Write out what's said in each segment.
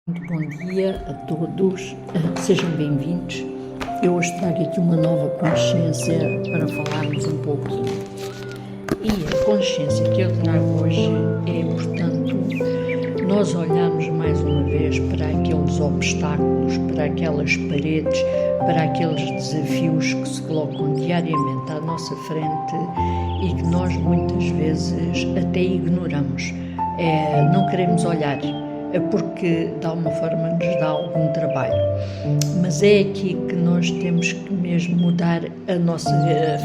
Muito bom dia a todos, sejam bem-vindos. Eu hoje trago aqui uma nova consciência para falarmos um pouquinho. E a consciência que eu trago hoje é, portanto, nós olhamos mais uma vez para aqueles obstáculos, para aquelas paredes, para aqueles desafios que se colocam diariamente à nossa frente e que nós muitas vezes até ignoramos, não queremos olhar. Porque de alguma forma nos dá algum trabalho, mas é aqui que nós temos que mesmo mudar a nossa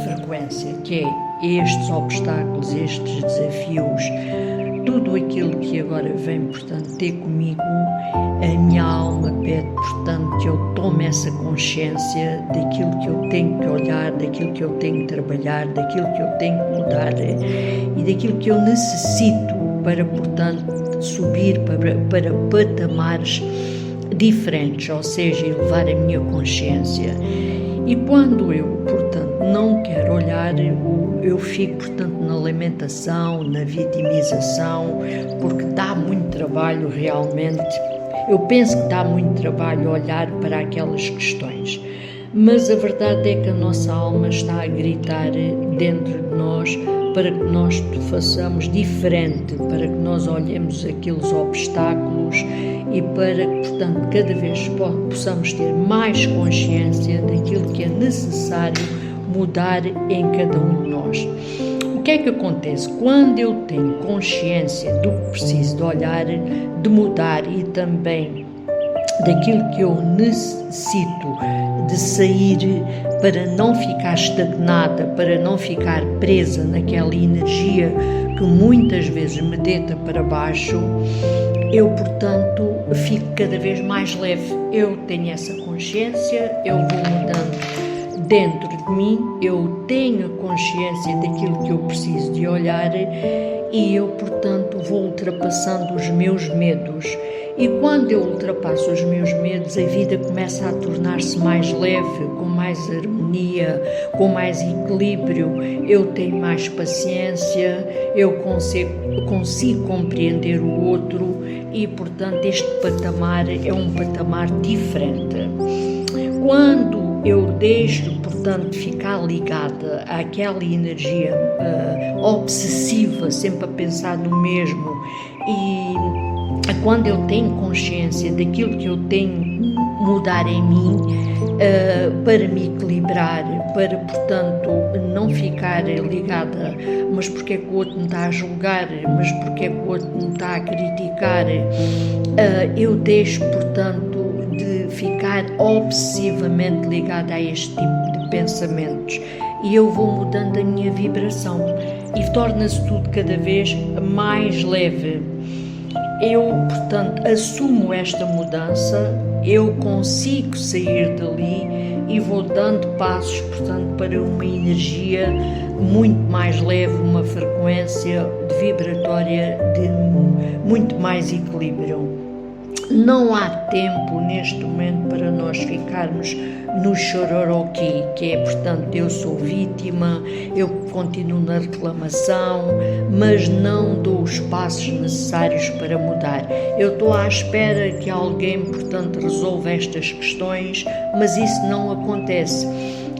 frequência, que é estes obstáculos, estes desafios, tudo aquilo que agora vem, portanto, ter comigo, a minha alma pede, portanto, que eu tome essa consciência daquilo que eu tenho que olhar, daquilo que eu tenho que trabalhar, daquilo que eu tenho que mudar e daquilo que eu necessito para, portanto, subir para patamares diferentes, ou seja, elevar a minha consciência. E quando eu, portanto, não quero olhar, eu fico, portanto, na lamentação, na vitimização, porque dá muito trabalho realmente. Eu penso que dá muito trabalho olhar para aquelas questões, mas a verdade é que a nossa alma está a gritar dentro de nós para que nós façamos diferente, para que nós olhemos aqueles obstáculos e para que, portanto, cada vez possamos ter mais consciência daquilo que é necessário mudar em cada um de nós. O que é que acontece? Quando eu tenho consciência do que preciso de olhar, de mudar e também daquilo que eu necessito de sair para não ficar estagnada, para não ficar presa naquela energia que muitas vezes me deita para baixo, eu, portanto, fico cada vez mais leve. Eu tenho essa consciência, eu vou mudando dentro de mim, eu tenho a consciência daquilo que eu preciso de olhar e eu, portanto, vou ultrapassando os meus medos. E quando eu ultrapasso os meus medos, a vida começa a tornar-se mais leve, com mais harmonia, com mais equilíbrio. Eu tenho mais paciência, eu consigo compreender o outro e, portanto, este patamar é um patamar diferente. Quando eu deixo, portanto, ficar ligada àquela energia obsessiva, sempre a pensar no mesmo e quando eu tenho consciência daquilo que eu tenho mudar em mim para me equilibrar, para, portanto, não ficar ligada, mas porque é que o outro me está a julgar, mas porque é que o outro me está a criticar, eu deixo, portanto, de ficar obsessivamente ligada a este tipo de pensamentos e eu vou mudando a minha vibração e torna-se tudo cada vez mais leve. Eu, portanto, assumo esta mudança, eu consigo sair dali e vou dando passos, portanto, para uma energia muito mais leve, uma frequência vibratória de muito mais equilíbrio. Não há tempo neste momento para nós ficarmos no chororoqui, que é, portanto, eu sou vítima, eu continuo na reclamação, mas não dou os passos necessários para mudar. Eu estou à espera que alguém, portanto, resolva estas questões, mas isso não acontece.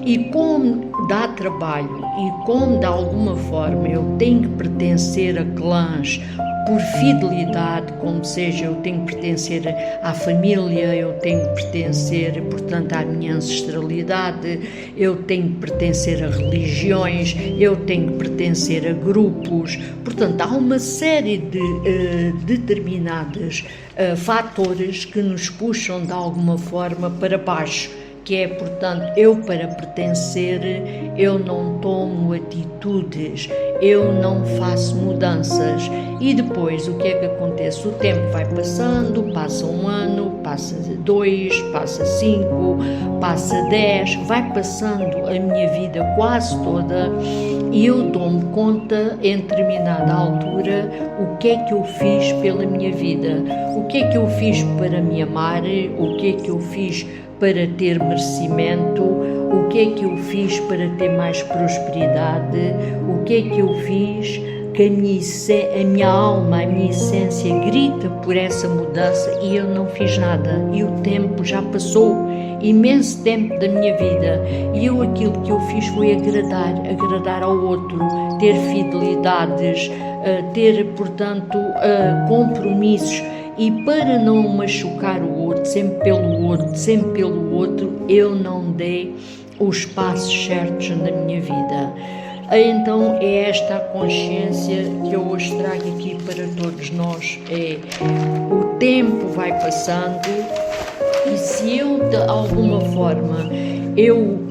E como dá trabalho e como de alguma forma eu tenho que pertencer a clãs, por fidelidade, como seja, eu tenho que pertencer à família, eu tenho que pertencer, portanto, à minha ancestralidade, eu tenho que pertencer a religiões, eu tenho que pertencer a grupos, portanto, há uma série de determinados fatores que nos puxam de alguma forma para baixo, que é, portanto, eu para pertencer, eu não tomo atitudes, eu não faço mudanças e depois o que é que acontece? O tempo vai passando, passa um ano, passa 2, passa 5, passa 10, vai passando a minha vida quase toda e eu dou-me conta em determinada altura o que é que eu fiz pela minha vida, o que é que eu fiz para me amar, o que é que eu fiz para ter merecimento, o que é que eu fiz para ter mais prosperidade, o que é que eu fiz que a minha alma, a minha essência grita por essa mudança e eu não fiz nada. E o tempo já passou, imenso tempo da minha vida, e aquilo que eu fiz foi agradar ao outro, ter fidelidades, ter, portanto, compromissos. E para não machucar o outro, sempre pelo outro, eu não dei os passos certos na minha vida. Então é esta a consciência que eu hoje trago aqui para todos nós. O tempo vai passando e se eu de alguma forma,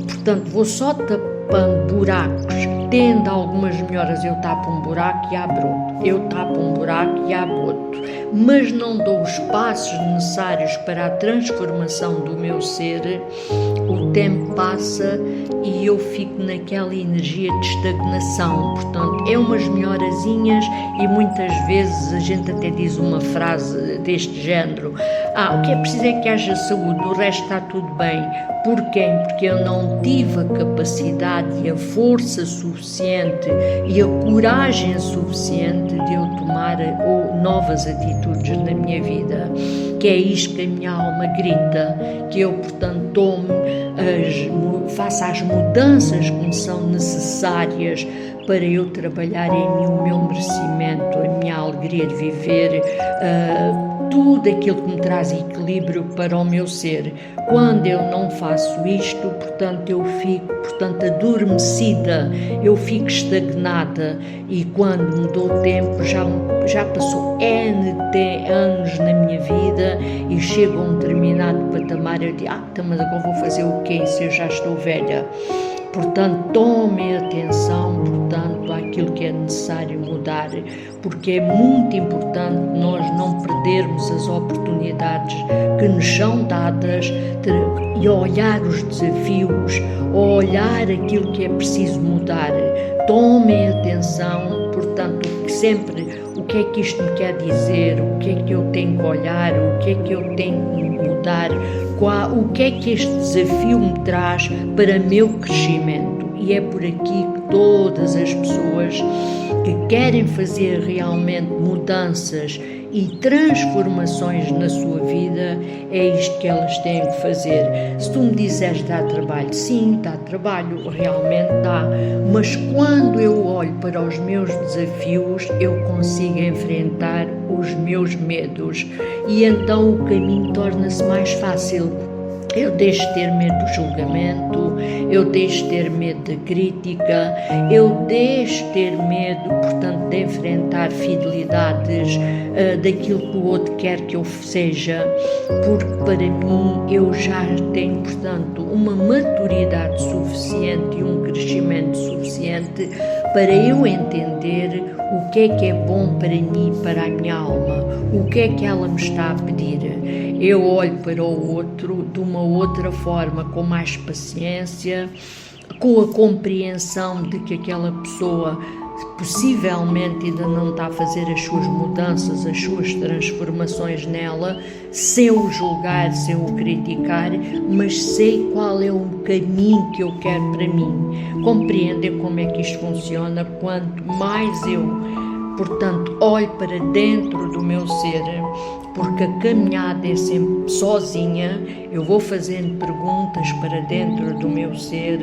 portanto, vou só tapando buracos, tendo algumas melhoras, eu tapo um buraco e abro outro, eu tapo um buraco e abro outro, mas não dou os passos necessários para a transformação do meu ser, o tempo passa e eu fico naquela energia de estagnação. Portanto, é umas melhorazinhas e muitas vezes a gente até diz uma frase deste género: o que é preciso é que haja saúde, o resto está tudo bem. Porquê? Porque eu não tive a capacidade e a força suficiente e a coragem suficiente de eu tomar novas atitudes na minha vida, que é isto que a minha alma grita, que eu, portanto, faça as mudanças que me são necessárias para eu trabalhar em mim o meu merecimento, a minha alegria de viver, tudo aquilo que me traz equilíbrio para o meu ser. Quando eu não faço isto, portanto, eu fico, adormecida, eu fico estagnada, e quando me dou tempo, já passou N anos na minha vida e chego a um determinado patamar, eu digo, mas agora vou fazer o quê se eu já estou velha? Portanto, tomem atenção, portanto, àquilo que é necessário mudar, porque é muito importante nós não perdermos as oportunidades que nos são dadas e olhar os desafios, olhar aquilo que é preciso mudar. Tomem atenção, portanto, o que é que isto me quer dizer, o que é que eu tenho que olhar, o que é que eu tenho que mudar, o que é que este desafio me traz para meu crescimento. E é por aqui que todas as pessoas que querem fazer realmente mudanças e transformações na sua vida, é isto que elas têm que fazer. Se tu me disseres dá trabalho, sim, dá trabalho, realmente dá, mas quando eu olho para os meus desafios, eu consigo enfrentar os meus medos e então o caminho torna-se mais fácil. Eu deixo de ter medo do julgamento, eu deixo de ter medo da crítica, eu deixo de ter medo, portanto, de enfrentar fidelidades daquilo que o outro quer que eu seja, porque para mim eu já tenho, portanto, uma maturidade suficiente e um crescimento suficiente para eu entender o que é bom para mim, para a minha alma, o que é que ela me está a pedir. Eu olho para o outro de uma outra forma, com mais paciência, com a compreensão de que aquela pessoa possivelmente ainda não está a fazer as suas mudanças, as suas transformações nela, sem o julgar, sem o criticar, mas sei qual é o caminho que eu quero para mim. Compreendem como é que isto funciona? Quanto mais eu, portanto, olho para dentro do meu ser, porque a caminhada é sempre sozinha, eu vou fazendo perguntas para dentro do meu ser,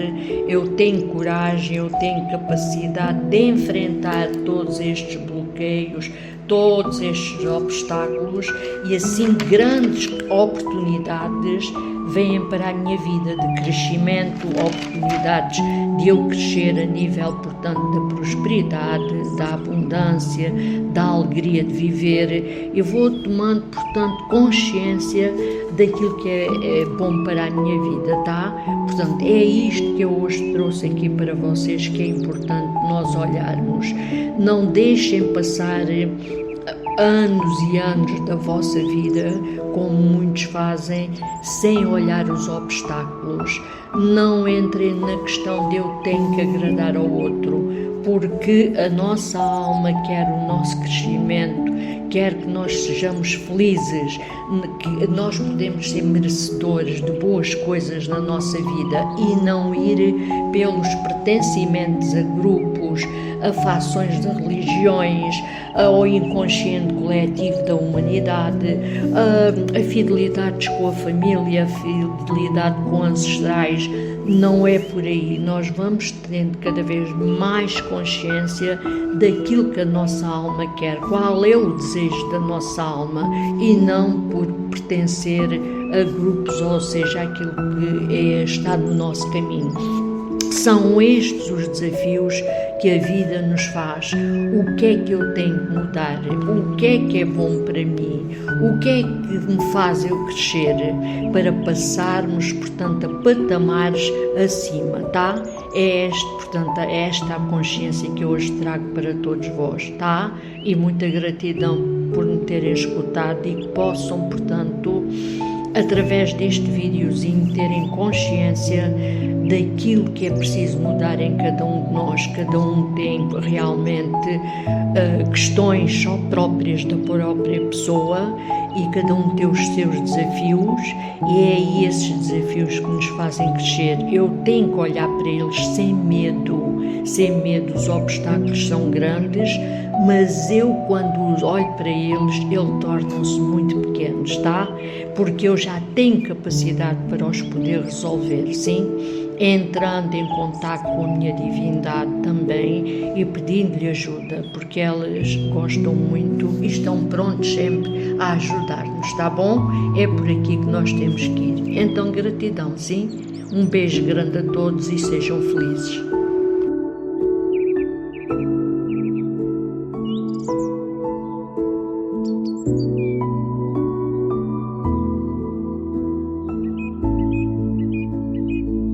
eu tenho coragem, eu tenho capacidade de enfrentar todos estes bloqueios, todos estes obstáculos, e assim grandes oportunidades vêm para a minha vida de crescimento, oportunidades de eu crescer a nível, portanto, da prosperidade, da abundância, da alegria de viver. Eu vou tomando, portanto, consciência daquilo que é bom para a minha vida, tá? Portanto, é isto que eu hoje trouxe aqui para vocês, que é importante nós olharmos. Não deixem passar anos e anos da vossa vida, como muitos fazem, sem olhar os obstáculos. Não entrem na questão de eu tenho que agradar ao outro, porque a nossa alma quer o nosso crescimento, quer que nós sejamos felizes, que nós podemos ser merecedores de boas coisas na nossa vida e não ir pelos pertencimentos a grupos, a fações de religiões, ao inconsciente coletivo da humanidade, a fidelidades com a família, a fidelidade com ancestrais. Não é por aí. Nós vamos tendo cada vez mais consciência daquilo que a nossa alma quer, qual é o desejo da nossa alma, e não por pertencer a grupos, ou seja, aquilo que está no nosso caminho. São estes os desafios que a vida nos faz. O que é que eu tenho que mudar? O que é bom para mim? O que é que me faz eu crescer para passarmos, portanto, a patamares acima, tá? Portanto, é esta a consciência que eu hoje trago para todos vós, tá? E muita gratidão por me terem escutado e que possam, portanto, através deste videozinho, terem consciência daquilo que é preciso mudar em cada um de nós. Cada um tem realmente questões só próprias da própria pessoa, e cada um tem os seus desafios, e é esses desafios que nos fazem crescer. Eu tenho que olhar para eles sem medo. Os obstáculos são grandes, mas eu, quando olho para eles tornam-se muito pequenos, tá? Porque eu já tenho capacidade para os poder resolver, sim? Entrando em contato com a minha divindade também e pedindo-lhe ajuda, porque elas gostam muito e estão prontos sempre a ajudar-nos, tá bom? É por aqui que nós temos que ir. Então, gratidão, sim? Um beijo grande a todos e sejam felizes.